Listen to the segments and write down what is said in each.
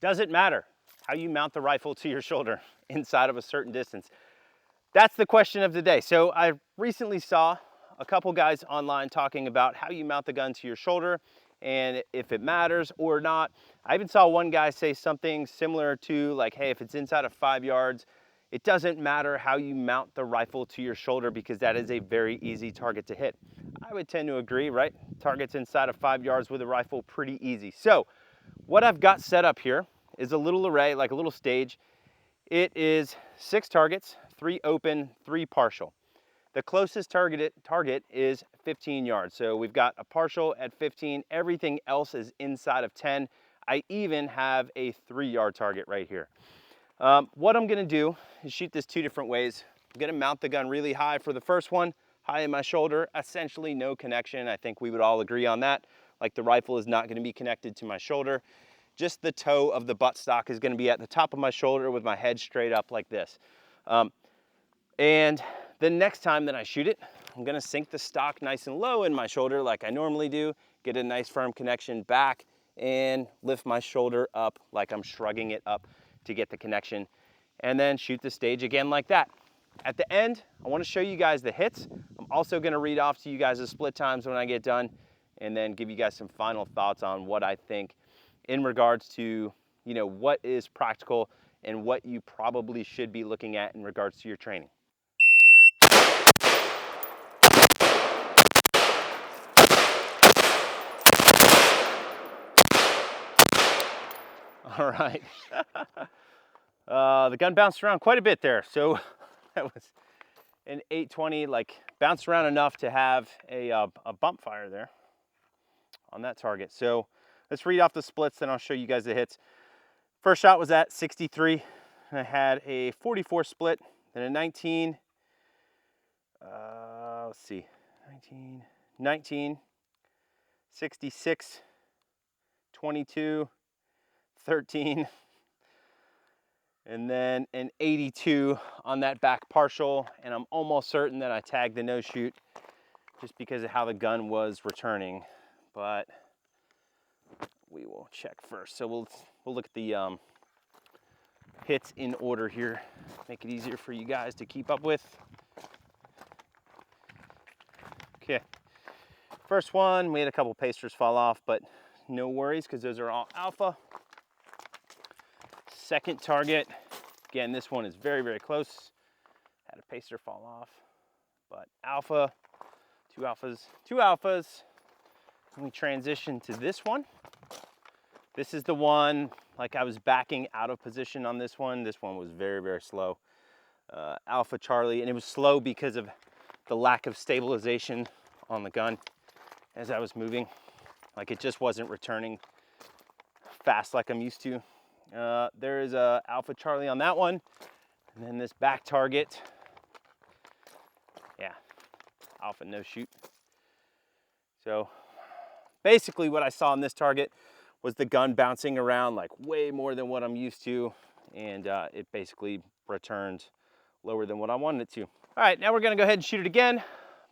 Does it matter how you mount the rifle to your shoulder inside of a certain distance? That's the question of the day. So I recently saw a couple guys online talking about how you mount the gun to your shoulder and if it matters or not. I even saw one guy say something similar to like, hey, if it's inside of 5 yards, it doesn't matter how you mount the rifle to your shoulder because that is a very easy target to hit. I would tend to agree, right? Targets inside of 5 yards with a rifle, pretty easy. So what I've got set up here is a little array, like a little stage. It is 6 targets, 3 open, 3 partial. The closest target is 15 yards. So we've got a partial at 15. Everything else is inside of 10. I even have a 3-yard target right here. What I'm gonna do is shoot this 2 different ways. I'm gonna mount the gun really high for the first one, high in my shoulder, essentially no connection. I think we would all agree on that. Like the rifle is not gonna be connected to my shoulder. Just the toe of the buttstock is gonna be at the top of my shoulder with my head straight up like this. And the next time that I shoot it, I'm gonna sink the stock nice and low in my shoulder like I normally do, get a nice firm connection back, and lift my shoulder up like I'm shrugging it up to get the connection, and then shoot the stage again like that. At the end, I wanna show you guys the hits. I'm also gonna read off to you guys the split times when I get done, and then give you guys some final thoughts on what I think in regards to, you know, what is practical and what you probably should be looking at in regards to your training. All right. The gun bounced around quite a bit there. So that was an 820, like bounced around enough to have a bump fire there on that target. So let's read off the splits, then I'll show you guys the hits. First shot was at 63, and I had a 44 split, then a 19, let's see, 19, 66, 22, 13, and then an 82 on that back partial. And I'm almost certain that I tagged the no shoot just because of how the gun was returning, but we will check first. So we'll look at the hits in order here, make it easier for you guys to keep up with. Okay, first one, we had a couple pasters fall off, but no worries because those are all alpha. Second target, again, this one is very, very close. Had a paster fall off, but alpha, two alphas. And we transition to this one. This is the one, like I was backing out of position on this one. This one was very, very slow. Alpha Charlie, and it was slow because of the lack of stabilization on the gun as I was moving. Like it just wasn't returning fast like I'm used to. There is a Alpha Charlie on that one. And then this back target, yeah, Alpha no shoot. So basically what I saw on this target was the gun bouncing around like way more than what I'm used to. And it basically returned lower than what I wanted it to. All right, now we're gonna go ahead and shoot it again,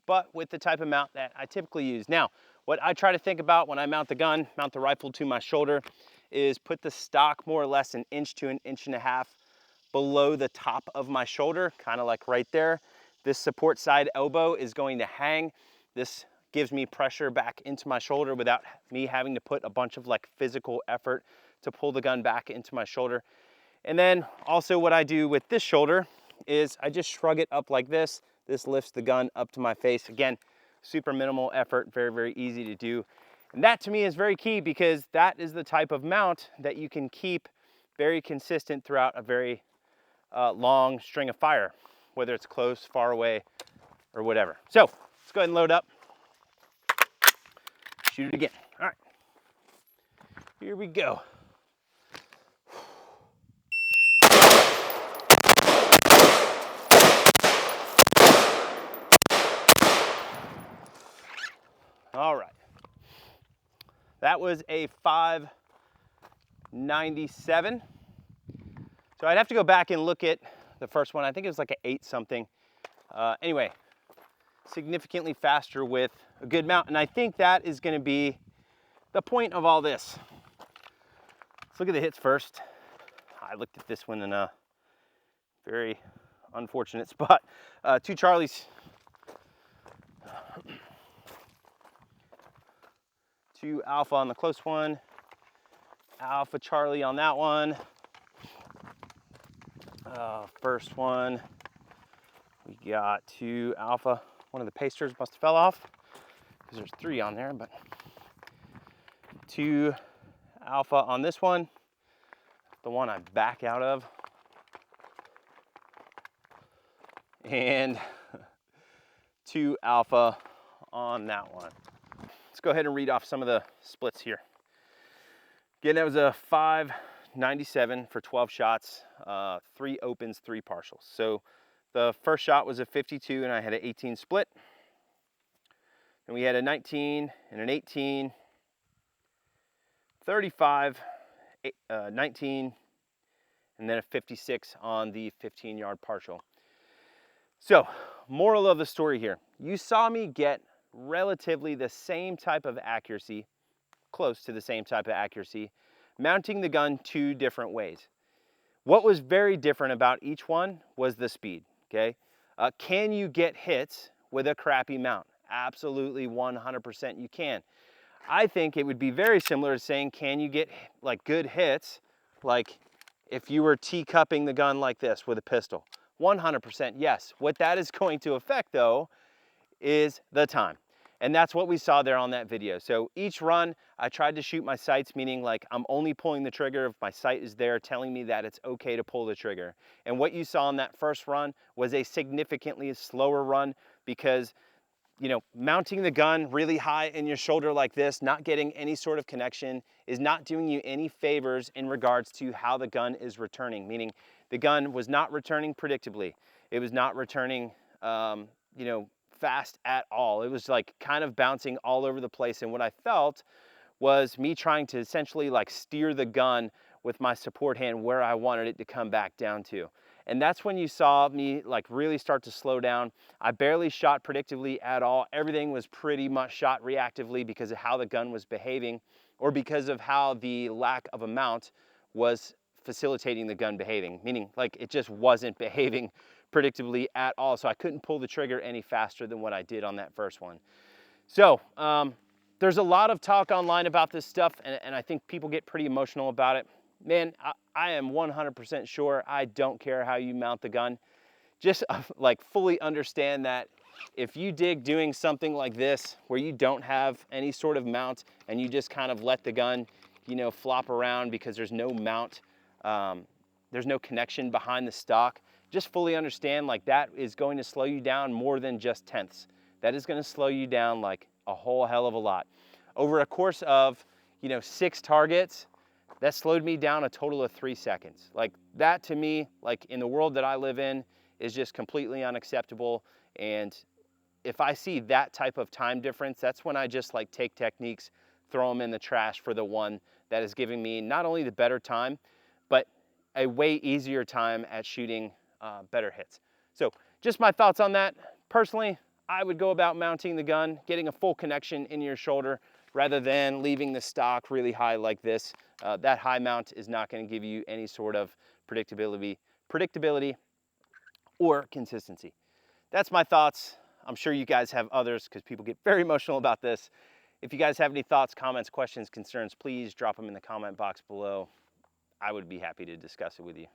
but with the type of mount that I typically use. Now, what I try to think about when I mount the gun, mount the rifle to my shoulder, is put the stock more or less an inch to an inch and a half below the top of my shoulder, kind of like right there. This support side elbow is going to hang. This gives me pressure back into my shoulder without me having to put a bunch of like physical effort to pull the gun back into my shoulder. And then also what I do with this shoulder is I just shrug it up like this. This lifts the gun up to my face. Again, super minimal effort, very, very easy to do. And that to me is very key because that is the type of mount that you can keep very consistent throughout a very long string of fire, whether it's close, far away, or whatever. So let's go ahead and load up. Shoot it again. All right, here we go. All right, that was a 597. So I'd have to go back and look at the first one. I think it was like an 8 something. Anyway, significantly faster with a good mount. And I think that is gonna be the point of all this. Let's look at the hits first. I looked at this one in a very unfortunate spot. 2 Charlies. 2 Alpha on the close one. Alpha Charlie on that one. First one, we got 2 Alpha. One of the pasters must have fell off because there's 3 on there, but 2 Alpha on this one, the one I back out of, and 2 Alpha on that one. Let's go ahead and read off some of the splits here. Again, that was a 597 for 12 shots, 3 opens, 3 partials. So the first shot was a 52 and I had an 18 split. And we had a 19 and an 18, 35, 19, and then a 56 on the 15-yard partial. So, moral of the story here. You saw me get relatively the same type of accuracy, close to the same type of accuracy, mounting the gun 2 different ways. What was very different about each one was the speed, okay? Can you get hits with a crappy mount? Absolutely 100% you can. I think it would be very similar to saying, can you get like good hits, like if you were teacupping the gun like this with a pistol? 100% yes. What that is going to affect though is the time. And that's what we saw there on that video. So each run, I tried to shoot my sights, meaning like I'm only pulling the trigger if my sight is there telling me that it's okay to pull the trigger. And what you saw on that first run was a significantly slower run because, you know, mounting the gun really high in your shoulder like this, not getting any sort of connection, is not doing you any favors in regards to how the gun is returning, meaning the gun was not returning predictably. It was not returning, you know, fast at all. It was like kind of bouncing all over the place. And what I felt was me trying to essentially like steer the gun with my support hand where I wanted it to come back down to. And that's when you saw me like really start to slow down. I barely shot predictably at all. Everything was pretty much shot reactively because of how the gun was behaving or because of how the lack of a mount was facilitating the gun behaving, meaning like it just wasn't behaving predictably at all. So I couldn't pull the trigger any faster than what I did on that first one. So there's a lot of talk online about this stuff, and I think people get pretty emotional about it. Man, I am 100% sure I don't care how you mount the gun. Just like fully understand that if you dig doing something like this where you don't have any sort of mount and you just kind of let the gun, you know, flop around because there's no mount, there's no connection behind the stock, just fully understand like that is going to slow you down more than just tenths. That is going to slow you down like a whole hell of a lot. Over a course of, you know, 6 targets, that slowed me down a total of 3 seconds. Like that to me, like in the world that I live in, is just completely unacceptable. And if I see that type of time difference, that's when I just like take techniques, throw them in the trash for the one that is giving me not only the better time, but a way easier time at shooting better hits. So just my thoughts on that. Personally, I would go about mounting the gun, getting a full connection in your shoulder rather than leaving the stock really high like this. That high mount is not going to give you any sort of predictability or consistency. That's my thoughts. I'm sure you guys have others because people get very emotional about this. If you guys have any thoughts, comments, questions, concerns, please drop them in the comment box below. I would be happy to discuss it with you.